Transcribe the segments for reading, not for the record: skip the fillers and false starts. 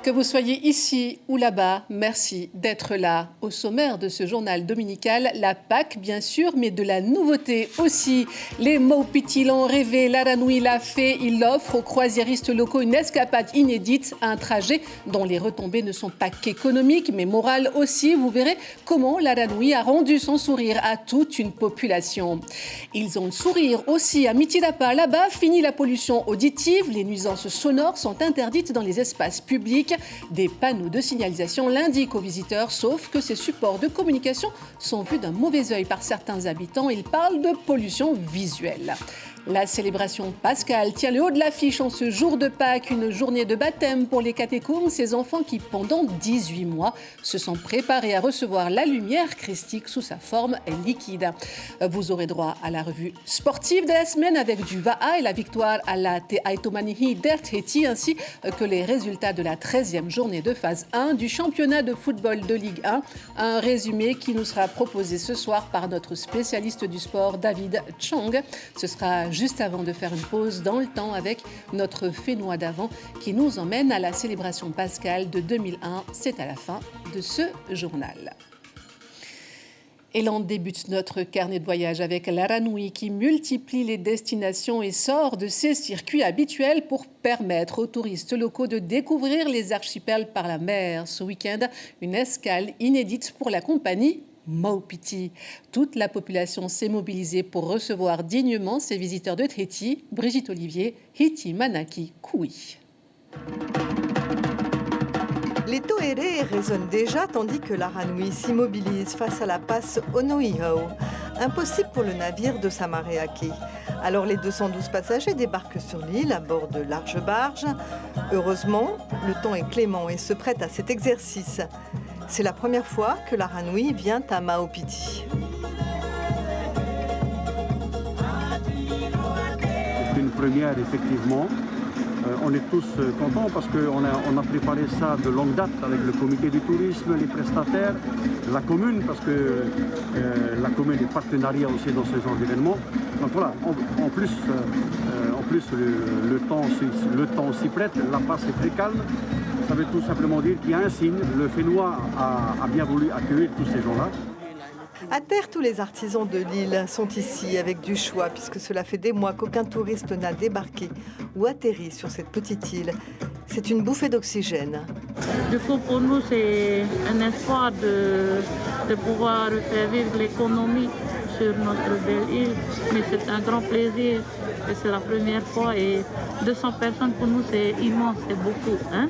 Que vous soyez ici ou là-bas, merci d'être là. Au sommaire de ce journal dominical, la Pâques bien sûr, mais de la nouveauté aussi. Les Maupiti l'ont rêvé, Laranui l'a fait. Il offre aux croisiéristes locaux une escapade inédite, un trajet dont les retombées ne sont pas qu'économiques, mais morales aussi. Vous verrez comment Laranui a rendu son sourire à toute une population. Ils ont le sourire aussi à Mitirapa. Là-bas, fini la pollution auditive. Les nuisances sonores sont interdites dans les espaces publics. Des panneaux de signalisation l'indiquent aux visiteurs, sauf que ces supports de communication sont vus d'un mauvais œil par certains habitants. Ils parlent de pollution visuelle. La célébration pascale tient le haut de l'affiche en ce jour de Pâques, une journée de baptême pour les catéchumènes, ces enfants qui, pendant 18 mois, se sont préparés à recevoir la lumière christique sous sa forme liquide. Vous aurez droit à la revue sportive de la semaine avec du Va'a et la victoire à la Te Aitomanihi d'Ertheti, ainsi que les résultats de la 13e journée de phase 1 du championnat de football de Ligue 1. Un résumé qui nous sera proposé ce soir par notre spécialiste du sport, David Chong. Ce sera juste avant de faire une pause dans le temps avec notre Fénois d'avant qui nous emmène à la célébration pascale de 2001. C'est à la fin de ce journal. Et l'on débute notre carnet de voyage avec Laranui qui multiplie les destinations et sort de ses circuits habituels pour permettre aux touristes locaux de découvrir les archipels par la mer. Ce week-end, une escale inédite pour la compagnie Maupiti. Toute la population s'est mobilisée pour recevoir dignement ces visiteurs de Tahiti. Brigitte Olivier, Hiti Manaki Koui. Les toérés résonnent déjà tandis que Laranui s'immobilise face à la passe Onoihau. Impossible pour le navire de s'amareaki. Alors les 212 passagers débarquent sur l'île à bord de larges barges. Heureusement, le temps est clément et se prête à cet exercice. C'est la première fois que Laranui vient à Maupiti. C'est une première, effectivement. On est tous contents parce qu'on a préparé ça de longue date avec le comité du tourisme, les prestataires, la commune, parce que la commune est partenariat aussi dans ce genre d'événement. Donc voilà, en plus le temps s'y prête, la passe est très calme. Ça veut tout simplement dire qu'il y a un signe. Le Fénois a bien voulu accueillir tous ces gens-là. À terre, tous les artisans de l'île sont ici avec du choix, puisque cela fait des mois qu'aucun touriste n'a débarqué ou atterri sur cette petite île. C'est une bouffée d'oxygène. Du coup, pour nous, c'est un espoir de pouvoir faire vivre l'économie sur notre belle île. Mais c'est un grand plaisir, et c'est la première fois. Et 200 personnes, pour nous, c'est immense, c'est beaucoup. Hein?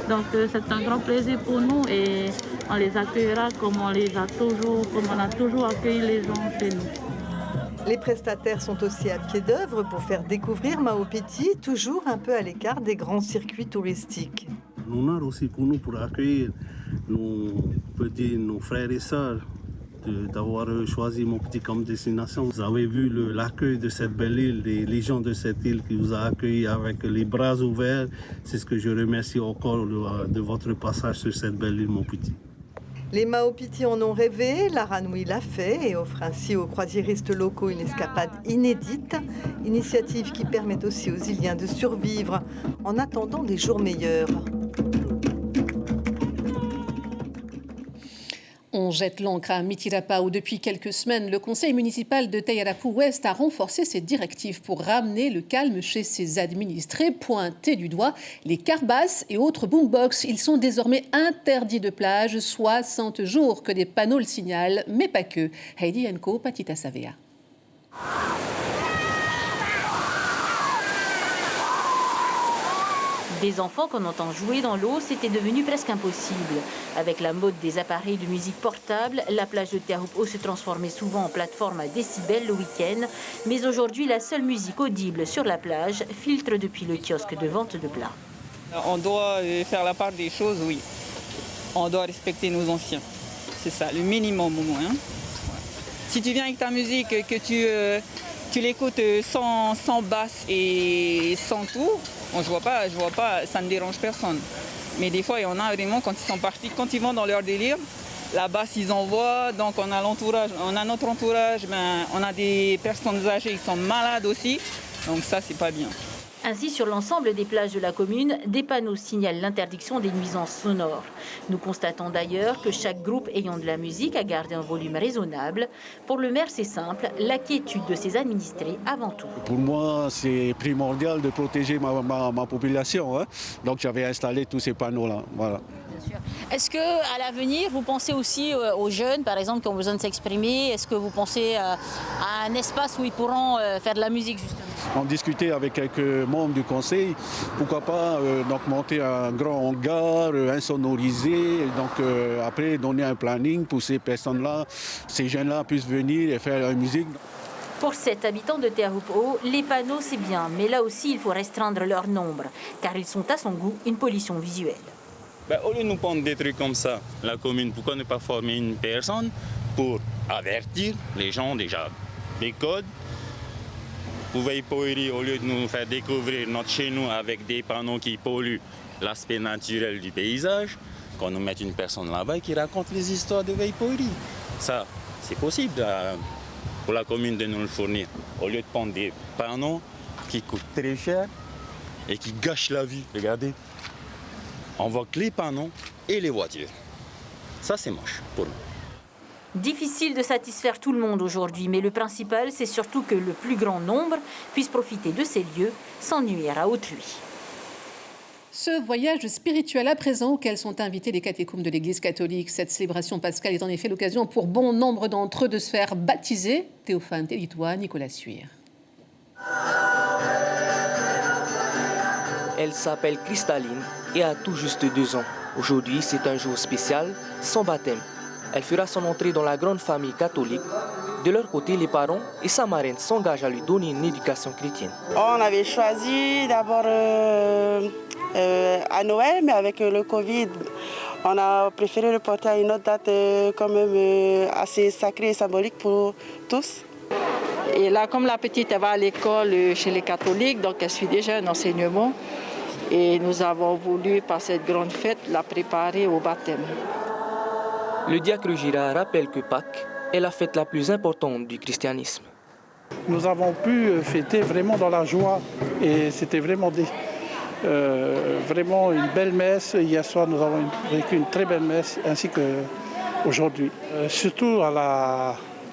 Donc c'est un grand plaisir pour nous et on les accueillera comme on a toujours accueilli les gens chez nous. Les prestataires sont aussi à pied d'œuvre pour faire découvrir Maupiti, toujours un peu à l'écart des grands circuits touristiques. L'honneur aussi pour nous pour accueillir nos frères et sœurs, d'avoir choisi Maupiti comme destination. Vous avez vu l'accueil de cette belle île, les gens de cette île qui vous a accueillis avec les bras ouverts. C'est ce que je remercie encore de votre passage sur cette belle île Maupiti. Les Maupiti en ont rêvé, Laranui l'a fait et offre ainsi aux croisiéristes locaux une escapade inédite, initiative qui permet aussi aux îliens de survivre en attendant les jours meilleurs. On jette l'encre à Mitirapa où depuis quelques semaines, le conseil municipal de Taiarapu-Ouest a renforcé ses directives pour ramener le calme chez ses administrés. Pointés du doigt, les carbasses et autres boombox, ils sont désormais interdits de plage, 60 jours que des panneaux le signalent, mais pas que. Heidi Enko, Patita Savea. Des enfants qu'on entend jouer dans l'eau, c'était devenu presque impossible. Avec la mode des appareils de musique portable, la plage de Taiarapu se transformait souvent en plateforme à décibels le week-end. Mais aujourd'hui, la seule musique audible sur la plage filtre depuis le kiosque de vente de plats. On doit faire la part des choses, oui. On doit respecter nos anciens. C'est ça, le minimum au moins. Hein. Si tu viens avec ta musique, que tu l'écoutes sans basse et sans tout, bon, je vois pas, ça ne dérange personne. Mais des fois, il y en a vraiment quand ils sont partis, quand ils vont dans leur délire, la basse ils envoient, donc on a notre entourage, on a des personnes âgées qui sont malades aussi, donc ça c'est pas bien. Ainsi, sur l'ensemble des plages de la commune, des panneaux signalent l'interdiction des nuisances sonores. Nous constatons d'ailleurs que chaque groupe ayant de la musique a gardé un volume raisonnable. Pour le maire, c'est simple, la quiétude de ses administrés avant tout. Pour moi, c'est primordial de protéger ma population. Hein. Donc j'avais installé tous ces panneaux-là. Voilà. Est-ce qu'à l'avenir, vous pensez aussi aux jeunes, par exemple, qui ont besoin de s'exprimer? Est-ce que vous pensez à un espace où ils pourront faire de la musique, justement? On discutait avec quelques membres du conseil, pourquoi pas donc monter un grand hangar insonorisé, donc après donner un planning pour ces personnes-là, ces jeunes-là puissent venir et faire la musique. Pour 7 habitants de Teahupo'o, les panneaux c'est bien, mais là aussi il faut restreindre leur nombre, car ils sont à son goût une pollution visuelle. Au lieu de nous prendre des trucs comme ça, la commune, pourquoi ne pas former une personne pour avertir les gens déjà des codes? Pour Weipoiri, au lieu de nous faire découvrir notre chez nous avec des panneaux qui polluent l'aspect naturel du paysage, qu'on nous mette une personne là-bas qui raconte les histoires de Weipoiri. Ça, c'est possible pour la commune de nous le fournir. Au lieu de prendre des panneaux qui coûtent très cher et qui gâchent la vue. Regardez, on voit que les panneaux et les voitures. Ça, c'est moche pour nous. Difficile de satisfaire tout le monde aujourd'hui, mais le principal, c'est surtout que le plus grand nombre puisse profiter de ces lieux sans nuire à autrui. Ce voyage spirituel à présent auquel sont invités les catéchumènes de l'Église catholique. Cette célébration pascale est en effet l'occasion pour bon nombre d'entre eux de se faire baptiser. Théophane Télitois, Nicolas Suire. Elle s'appelle Cristalline et a tout juste 2 ans. Aujourd'hui, c'est un jour spécial, son baptême. Elle fera son entrée dans la grande famille catholique. De leur côté, les parents et sa marraine s'engagent à lui donner une éducation chrétienne. On avait choisi d'abord à Noël, mais avec le Covid, on a préféré reporter à une autre date quand même assez sacrée et symbolique pour tous. Et là, comme la petite elle va à l'école chez les catholiques, donc elle suit déjà un enseignement. Et nous avons voulu, par cette grande fête, la préparer au baptême. Le diacre Girard rappelle que Pâques est la fête la plus importante du christianisme. Nous avons pu fêter vraiment dans la joie et c'était vraiment vraiment une belle messe. Hier soir, nous avons vécu une très belle messe ainsi qu'aujourd'hui. Surtout à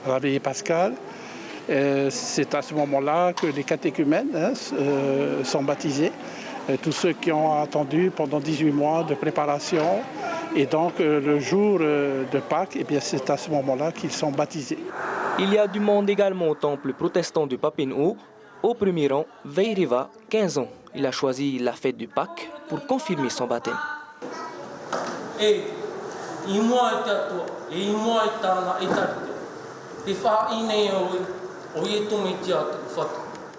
la veillée pascale, c'est à ce moment-là que les catéchumènes sont baptisés. Tous ceux qui ont attendu pendant 18 mois de préparation. Et donc, le jour de Pâques, c'est à ce moment-là qu'ils sont baptisés. Il y a du monde également au temple protestant de Papineau. Au premier rang, Veiriva, 15 ans. Il a choisi la fête de Pâques pour confirmer son baptême.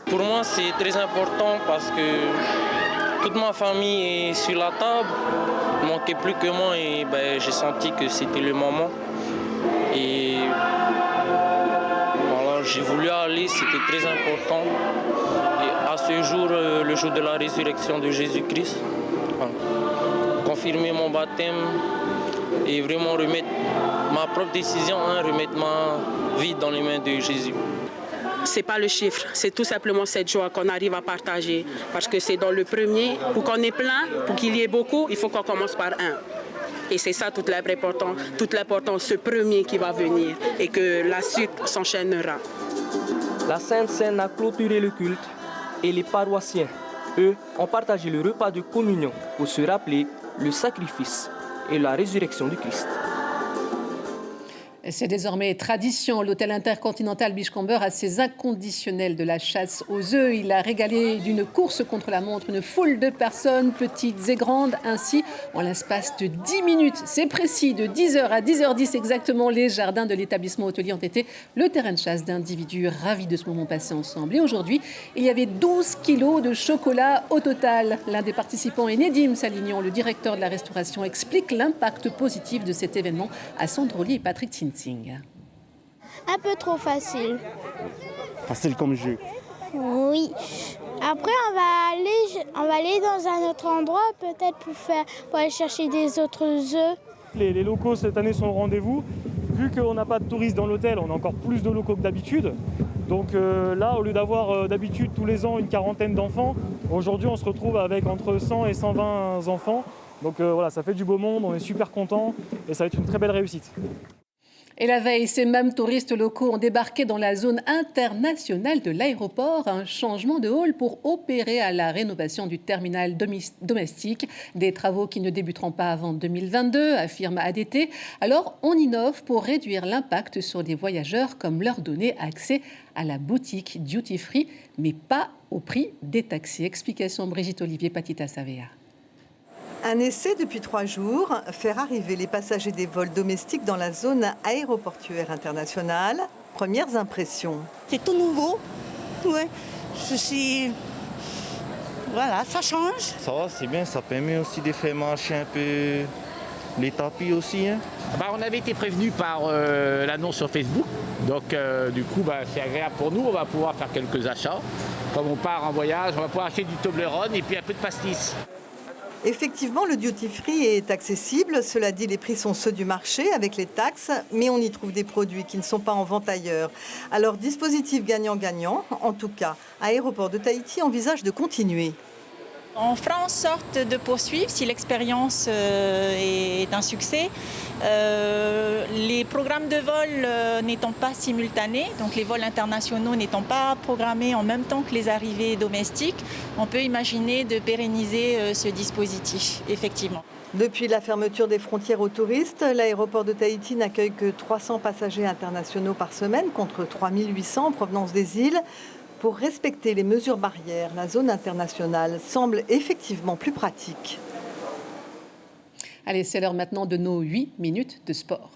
Pour moi, c'est très important parce que toute ma famille est sur la table. Il ne manquait plus que moi et j'ai senti que c'était le moment. Et voilà, j'ai voulu aller, c'était très important. Et à ce jour, le jour de la résurrection de Jésus-Christ, voilà, confirmer mon baptême et vraiment remettre ma propre décision, remettre ma vie dans les mains de Jésus. Ce n'est pas le chiffre, c'est tout simplement cette joie qu'on arrive à partager. Parce que c'est dans le premier, pour qu'on ait plein, pour qu'il y ait beaucoup, il faut qu'on commence par un. Et c'est ça toute l'importance, ce premier qui va venir et que la suite s'enchaînera. La Sainte Seine a clôturé le culte et les paroissiens, eux, ont partagé le repas de communion pour se rappeler le sacrifice et la résurrection du Christ. C'est désormais tradition. L'hôtel intercontinental Bischomber a ses inconditionnels de la chasse aux œufs. Il a régalé d'une course contre la montre une foule de personnes, petites et grandes. Ainsi, en l'espace de 10 minutes, c'est précis, de 10h à 10h10 exactement, les jardins de l'établissement hôtelier ont été le terrain de chasse d'individus ravis de ce moment passé ensemble. Et aujourd'hui, il y avait 12 kilos de chocolat au total. L'un des participants est Nedim Salignon, le directeur de la restauration, explique l'impact positif de cet événement à Sandroli et Patrick Tintin. Un peu trop facile. Facile comme jeu. Oui. Après, on va aller dans un autre endroit, peut-être pour aller chercher des autres œufs. Les locaux cette année sont au rendez-vous. Vu qu'on n'a pas de touristes dans l'hôtel, on a encore plus de locaux que d'habitude. Donc là, au lieu d'avoir d'habitude tous les ans une quarantaine d'enfants, Aujourd'hui, on se retrouve avec entre 100 et 120 enfants. Donc voilà, ça fait du beau monde, on est super contents et ça va être une très belle réussite. Et la veille, ces mêmes touristes locaux ont débarqué dans la zone internationale de l'aéroport. Un changement de hall pour opérer à la rénovation du terminal domestique. Des travaux qui ne débuteront pas avant 2022, affirme ADT. Alors, on innove pour réduire l'impact sur les voyageurs, comme leur donner accès à la boutique duty free, mais pas au prix détaxé. Explication Brigitte Olivier, Patita Savea. Un essai depuis 3 jours, faire arriver les passagers des vols domestiques dans la zone aéroportuaire internationale. Premières impressions. C'est tout nouveau. Ouais. Voilà, ça change. Ça va, c'est bien, ça permet aussi de faire marcher un peu les tapis aussi. Hein. On avait été prévenus par l'annonce sur Facebook, donc du coup c'est agréable pour nous, on va pouvoir faire quelques achats. Comme on part en voyage, on va pouvoir acheter du Toblerone et puis un peu de pastis. Effectivement, le duty-free est accessible. Cela dit, les prix sont ceux du marché avec les taxes, mais on y trouve des produits qui ne sont pas en vente ailleurs. Alors, dispositif gagnant-gagnant. En tout cas, Aéroport de Tahiti envisage de continuer. On fera en sorte de poursuivre si l'expérience est un succès. Les programmes de vol n'étant pas simultanés, donc les vols internationaux n'étant pas programmés en même temps que les arrivées domestiques, on peut imaginer de pérenniser ce dispositif, effectivement. Depuis la fermeture des frontières aux touristes, l'aéroport de Tahiti n'accueille que 300 passagers internationaux par semaine contre 3800 en provenance des îles. Pour respecter les mesures barrières, la zone internationale semble effectivement plus pratique. Allez, c'est l'heure maintenant de nos 8 minutes de sport.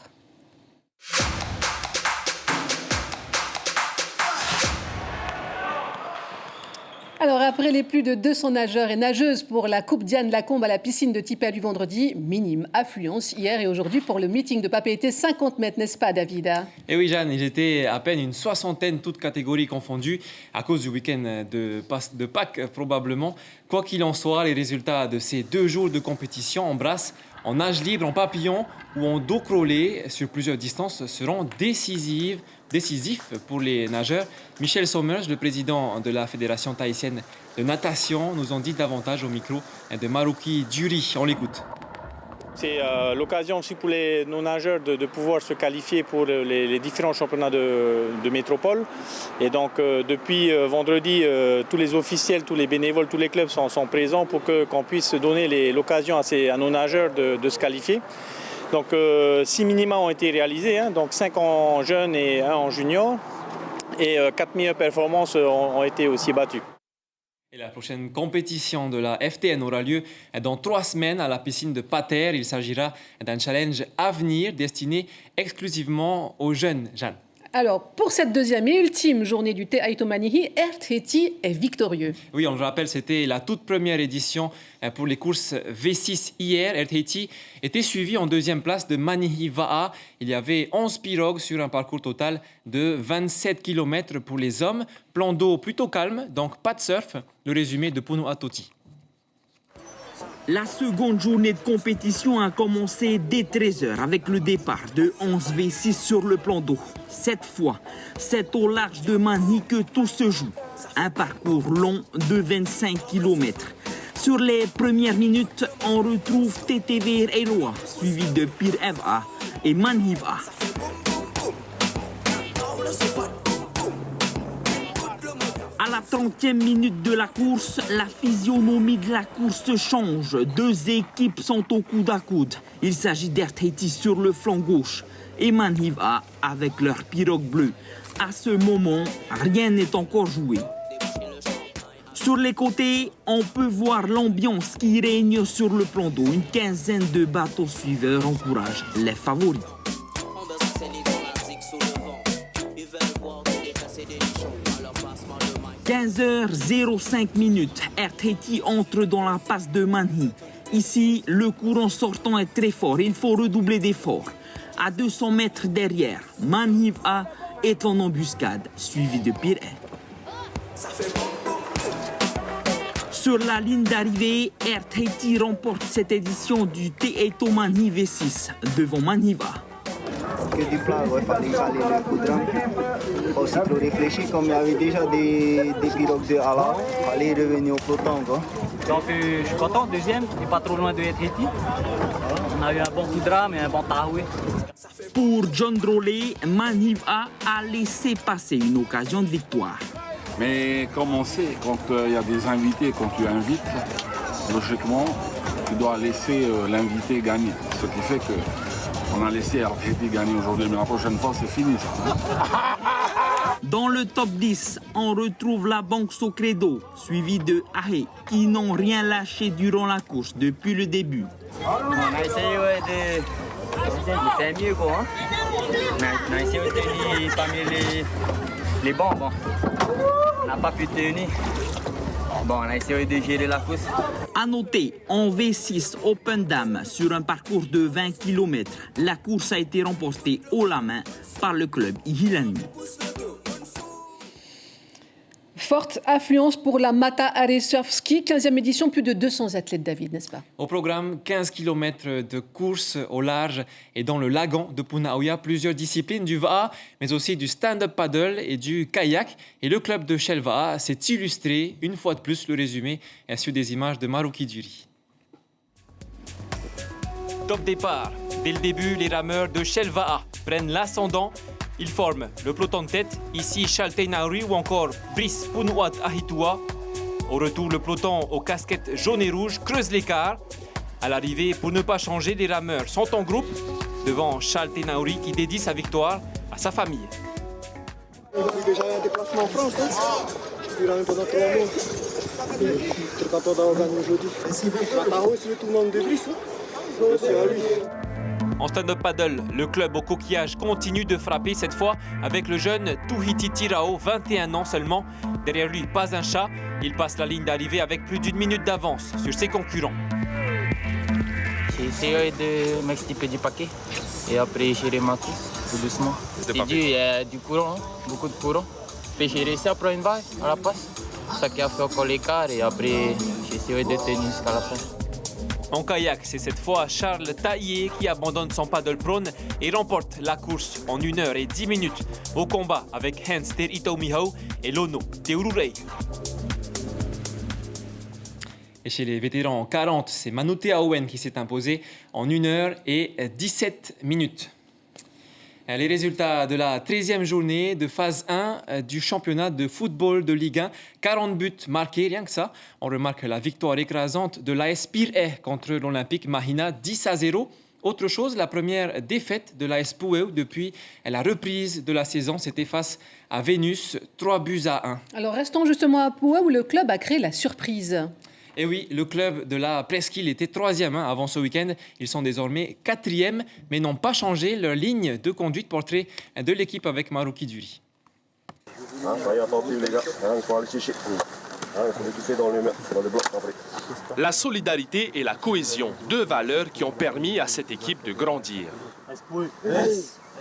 Alors, après les plus de 200 nageurs et nageuses pour la Coupe Diane Lacombe à la piscine de Tipperary du vendredi, minime affluence hier et aujourd'hui pour le meeting de Papeete, 50 mètres, n'est-ce pas, David? Et oui, Jeanne, il était à peine une 60aine, toutes catégories confondues, à cause du week-end de Pâques probablement. Quoi qu'il en soit, les résultats de ces 2 jours de compétition en brasse, en nage libre, en papillon ou en dos crawlé sur plusieurs distances seront décisifs pour les nageurs. Michel Sommers, le président de la Fédération tahitienne de natation, nous en dit davantage au micro de Maruki Duri. On l'écoute. C'est l'occasion aussi pour nos nageurs de pouvoir se qualifier pour les différents championnats de métropole. Et donc depuis vendredi, tous les officiels, tous les bénévoles, tous les clubs sont présents pour qu'on puisse donner l'occasion à nos nageurs de se qualifier. Donc 6 minima ont été réalisés, hein, donc 5 en jeunes et 1 en junior. Et 4 meilleures performances ont été aussi battues. Et la prochaine compétition de la FTN aura lieu dans 3 semaines à la piscine de Pater. Il s'agira d'un challenge à venir destiné exclusivement aux jeunes. Jeanne. Alors, pour cette deuxième et ultime journée du Te Aito Manihi, Air Tahiti est victorieux. Oui, on le rappelle, c'était la toute première édition pour les courses V6 hier. Air Tahiti était suivi en 2e place de Manihi Va'a. Il y avait 11 pirogues sur un parcours total de 27 km pour les hommes. Plan d'eau plutôt calme, donc pas de surf. Le résumé de Pono Atoti. La seconde journée de compétition a commencé dès 13h avec le départ de 11 V6 sur le plan d'eau. Cette fois, c'est au large de Manihi que tout se joue. Un parcours long de 25 km. Sur les premières minutes, on retrouve TTV Eloa, suivi de Pir Eva et Manihi Va'a. À la 30e minute de la course, la physionomie de la course change. 2 équipes sont au coude à coude. Il s'agit d'Air Tahiti sur le flanc gauche et Manihi Va'a avec leur pirogue bleue. À ce moment, rien n'est encore joué. Sur les côtés, on peut voir l'ambiance qui règne sur le plan d'eau. Une quinzaine de bateaux suiveurs encouragent les favoris. 15h05, Air Tahiti entre dans la passe de Manihi. Ici, le courant sortant est très fort. Il faut redoubler d'efforts. À 200 mètres derrière, Manihi Va'a est en embuscade, suivi de Pir. Sur la ligne d'arrivée, Air Tahiti remporte cette édition du Te Aito Manihi V6 devant Manihi Va'a. pas aussi trop réfléchi, comme il y avait déjà des pirogues de Ala, il fallait revenir au peloton. Quoi. Donc je suis content, deuxième, et pas trop loin de Haiti. On a eu un bon coup de rame et un bon taroué. Pour John Drolet, Maniva a laissé passer une occasion de victoire. Mais comme on sait, quand il y a des invités, quand tu invites, logiquement, tu dois laisser l'invité gagner. Ce qui fait qu'on a laissé Haiti gagner aujourd'hui, mais la prochaine fois, c'est fini. Dans le top 10, on retrouve la Banque Socredo, suivie de Ahé, qui n'ont rien lâché durant la course depuis le début. On a essayé de faire mieux, quoi. Hein. On a essayé de tenir parmi les bons. Bon. On n'a pas pu tenir. Bon, on a essayé de gérer la course. À noter, en V6 Open Dame, sur un parcours de 20 km, la course a été remportée haut la main par le club Hilani. Forte affluence pour la Mata Are Surf Ski, 15e édition, plus de 200 athlètes, David, n'est-ce pas? Au programme, 15 km de course au large et dans le lagon de Punaauia, plusieurs disciplines du Va'a, mais aussi du stand-up paddle et du kayak. Et le club de Shell Va'a s'est illustré, une fois de plus, le résumé est sur des images de Maruki Duri. Top départ. Dès le début, les rameurs de Shell Va'a prennent l'ascendant. Ils forment le peloton de tête, ici Shaltei Nauri ou encore Brice Punuat Ahitua. Au retour, le peloton aux casquettes jaunes et rouges creuse l'écart. À l'arrivée, pour ne pas changer, les rameurs sont en groupe devant Shaltei Nauri qui dédie sa victoire à sa famille. Il a eu déjà un déplacement en France. Je suis là pendant 3 mois. Je suis très content d'avoir gagné aujourd'hui. Mataro, c'est le tournant de Brice. C'est à lui. En stand-up paddle, le club au coquillage continue de frapper, cette fois avec le jeune Tuhiti Tirao, 21 ans seulement. Derrière lui, pas un chat. Il passe la ligne d'arrivée avec plus d'1 minute d'avance sur ses concurrents. J'ai essayé de m'extirper du paquet et après gérer ma course tout doucement. C'est dur, il y a du courant, beaucoup de courant. Puis j'ai réussi à prendre une vague à la passe. C'est ça qui a fait encore l'écart et après j'ai essayé de tenir jusqu'à la fin. En kayak, c'est cette fois Charles Taillé qui abandonne son paddle prone et remporte la course en 1 heure et 10 minutes au combat avec Hans Ter Itomihau et Lono Teururei. Et chez les vétérans en 40, c'est Manute Aouen qui s'est imposé en 1 heure et 17 minutes. Les résultats de la 13e journée de phase 1 du championnat de football de Ligue 1. 40 buts marqués, rien que ça. On remarque la victoire écrasante de l'AS Pirée contre l'Olympique Mahina, 10-0. Autre chose, la première défaite de l'AS Pueu depuis la reprise de la saison, c'était face à Vénus, 3-1. Alors restons justement à Pueu où le club a créé la surprise. Et oui, le club de la Presqu'île était 3e avant ce week-end. Ils sont désormais 4e, mais n'ont pas changé leur ligne de conduite. Portrait de l'équipe avec Maruki Duri. Soyez attentifs les gars, il faut aller chercher. Il faut les toucher dans le bloc après. La solidarité et la cohésion, 2 valeurs qui ont permis à cette équipe de grandir.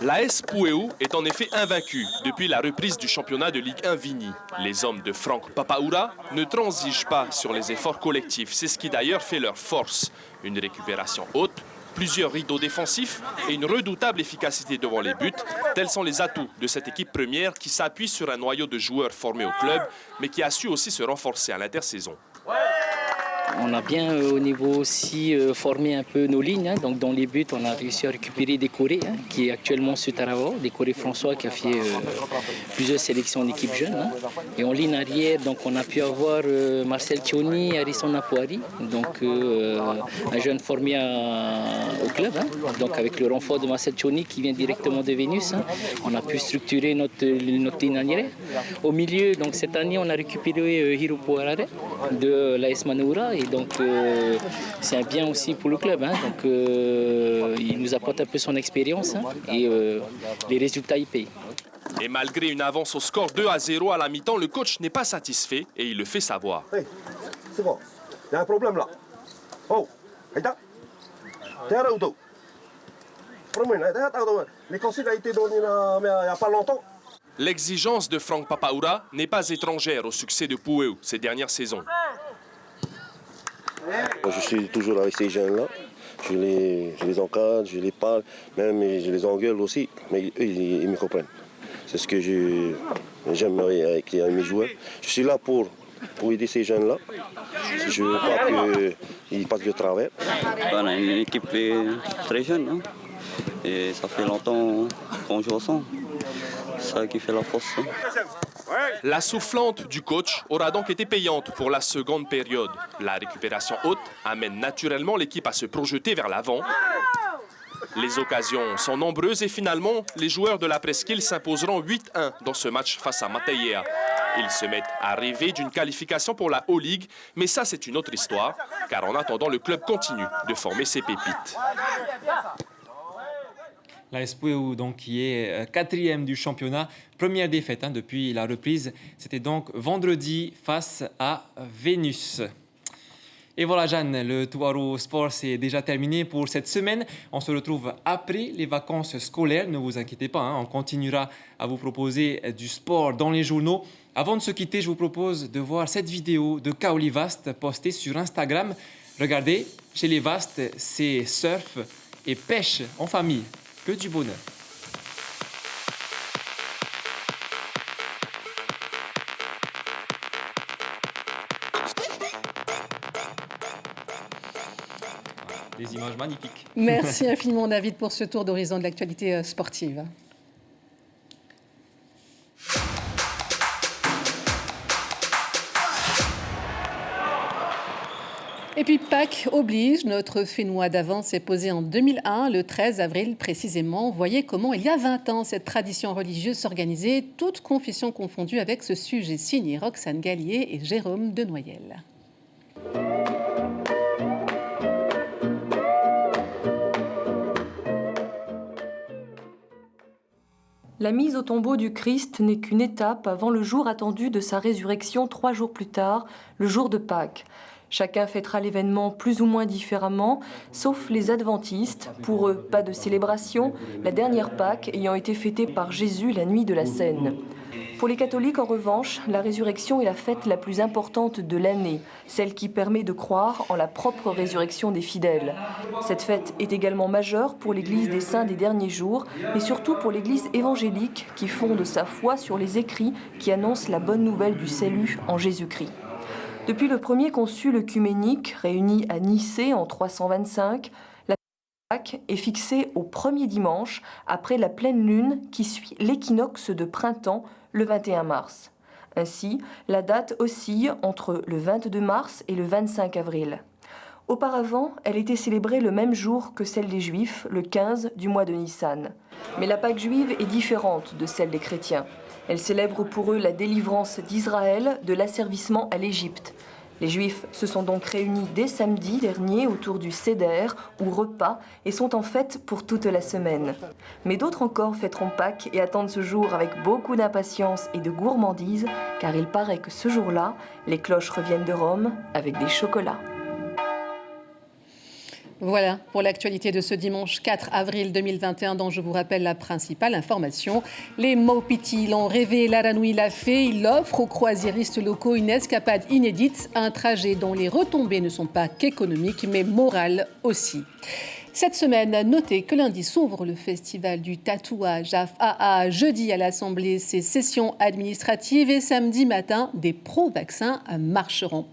L'AS Pueu est en effet invaincue depuis la reprise du championnat de Ligue 1 Vini. Les hommes de Franck Papaoura ne transigent pas sur les efforts collectifs. C'est ce qui d'ailleurs fait leur force. Une récupération haute, plusieurs rideaux défensifs et une redoutable efficacité devant les buts. Tels sont les atouts de cette équipe première qui s'appuie sur un noyau de joueurs formés au club, mais qui a su aussi se renforcer à l'intersaison. On a bien au niveau aussi formé un peu nos lignes. Donc dans les buts, on a réussi à récupérer Décoré, qui est actuellement sur Taravao. Décoré François qui a fait plusieurs sélections d'équipe jeune. Et en ligne arrière, donc on a pu avoir Marcel Thioni, Harrison Apoari, donc un jeune formé au club. Donc avec le renfort de Marcel Thioni qui vient directement de Vénus, on a pu structurer notre ligne arrière. Au milieu, donc cette année, on a récupéré Hiropo Harare de l'AS Manoura. Et donc, c'est un bien aussi pour le club. Donc, il nous apporte un peu son expérience et les résultats y payent. Et malgré une avance au score 2-0 à la mi-temps, le coach n'est pas satisfait et il le fait savoir. Hey, c'est bon, il y a un problème là. Oh, Aïda, t'es à Raoudo. Les consignes ont été données il n'y a pas longtemps. L'exigence de Franck Papaoura n'est pas étrangère au succès de Pueu ces dernières saisons. Je suis toujours avec ces jeunes-là, je les encadre, je les parle, même je les engueule aussi, mais eux, ils me comprennent. C'est ce que j'aimerais avec mes joueurs. Je suis là pour aider ces jeunes-là. Je ne veux pas qu'ils passent de travers. On a une équipe très jeune. Hein. Et ça fait longtemps qu'on joue ensemble. C'est ça qui fait la force. Hein. La soufflante du coach aura donc été payante pour la seconde période. La récupération haute amène naturellement l'équipe à se projeter vers l'avant. Les occasions sont nombreuses et finalement, les joueurs de la Presqu'île s'imposeront 8-1 dans ce match face à Matayea. Ils se mettent à rêver d'une qualification pour la O-League, mais ça c'est une autre histoire, car en attendant, le club continue de former ses pépites. La SPOU, donc, qui est 4e du championnat. Première défaite depuis la reprise. C'était donc vendredi face à Vénus. Et voilà, Jeanne, le Touaro Sport, c'est déjà terminé pour cette semaine. On se retrouve après les vacances scolaires. Ne vous inquiétez pas, on continuera à vous proposer du sport dans les journaux. Avant de se quitter, je vous propose de voir cette vidéo de Kaoli Vast postée sur Instagram. Regardez, chez les Vastes, c'est surf et pêche en famille. Que du bonheur. Des images magnifiques. Merci infiniment David pour ce tour d'horizon de l'actualité sportive. Et puis Pâques oblige, notre Fénois d'avance est posé en 2001, le 13 avril précisément. Voyez comment il y a 20 ans, cette tradition religieuse s'organisait, toutes confessions confondues avec ce sujet signé Roxane Gallier et Jérôme Denoyel. La mise au tombeau du Christ n'est qu'une étape avant le jour attendu de sa résurrection 3 jours plus tard, le jour de Pâques. Chacun fêtera l'événement plus ou moins différemment, sauf les adventistes. Pour eux, pas de célébration, la dernière Pâques ayant été fêtée par Jésus la nuit de la Cène. Pour les catholiques, en revanche, la résurrection est la fête la plus importante de l'année, celle qui permet de croire en la propre résurrection des fidèles. Cette fête est également majeure pour l'Église des Saints des derniers jours, mais surtout pour l'Église évangélique qui fonde sa foi sur les écrits qui annoncent la bonne nouvelle du salut en Jésus-Christ. Depuis le premier concile œcuménique réuni à Nicée en 325, la Pâques est fixée au premier dimanche après la pleine lune qui suit l'équinoxe de printemps le 21 mars. Ainsi, la date oscille entre le 22 mars et le 25 avril. Auparavant, elle était célébrée le même jour que celle des Juifs, le 15 du mois de Nissan. Mais la Pâque juive est différente de celle des chrétiens. Elle célèbre pour eux la délivrance d'Israël de l'asservissement à l'Égypte. Les Juifs se sont donc réunis dès samedi dernier autour du Seder, ou repas, et sont en fête pour toute la semaine. Mais d'autres encore fêteront Pâques et attendent ce jour avec beaucoup d'impatience et de gourmandise, car il paraît que ce jour-là, les cloches reviennent de Rome avec des chocolats. Voilà pour l'actualité de ce dimanche 4 avril 2021 dont je vous rappelle la principale information. Les Maupiti l'ont rêvé, l'Aranui l'a fait. Il offre aux croisiéristes locaux une escapade inédite, un trajet dont les retombées ne sont pas qu'économiques mais morales aussi. Cette semaine, notez que lundi s'ouvre le festival du tatouage à jeudi à l'Assemblée, ses sessions administratives et samedi matin, des pro-vaccins marcheront.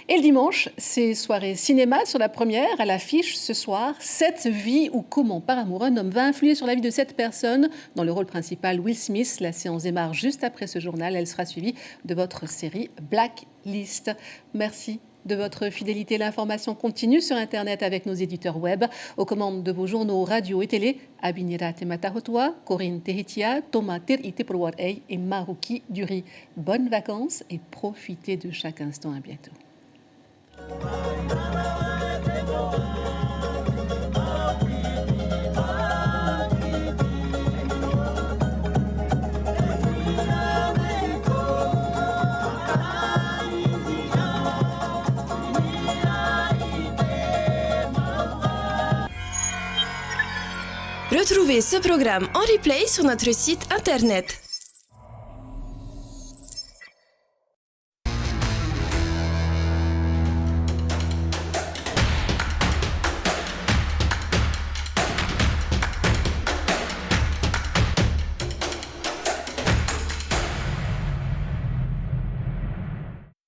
Et le dimanche, c'est soirée cinéma sur la première, à l'affiche ce soir, 7 vies ou comment par amour un homme va influer sur la vie de 7 personnes. Dans le rôle principal, Will Smith. La séance démarre juste après ce journal. Elle sera suivie de votre série Blacklist. Merci de votre fidélité. L'information continue sur Internet avec nos éditeurs web. Aux commandes de vos journaux, radio et télé, Abinira Tematahotua, Corinne Tehitia, Thomas Ter-Ite-Prowarei et Maruki Duri. Bonnes vacances et profitez de chaque instant. À bientôt. Retrouvez ce programme en replay sur notre site internet.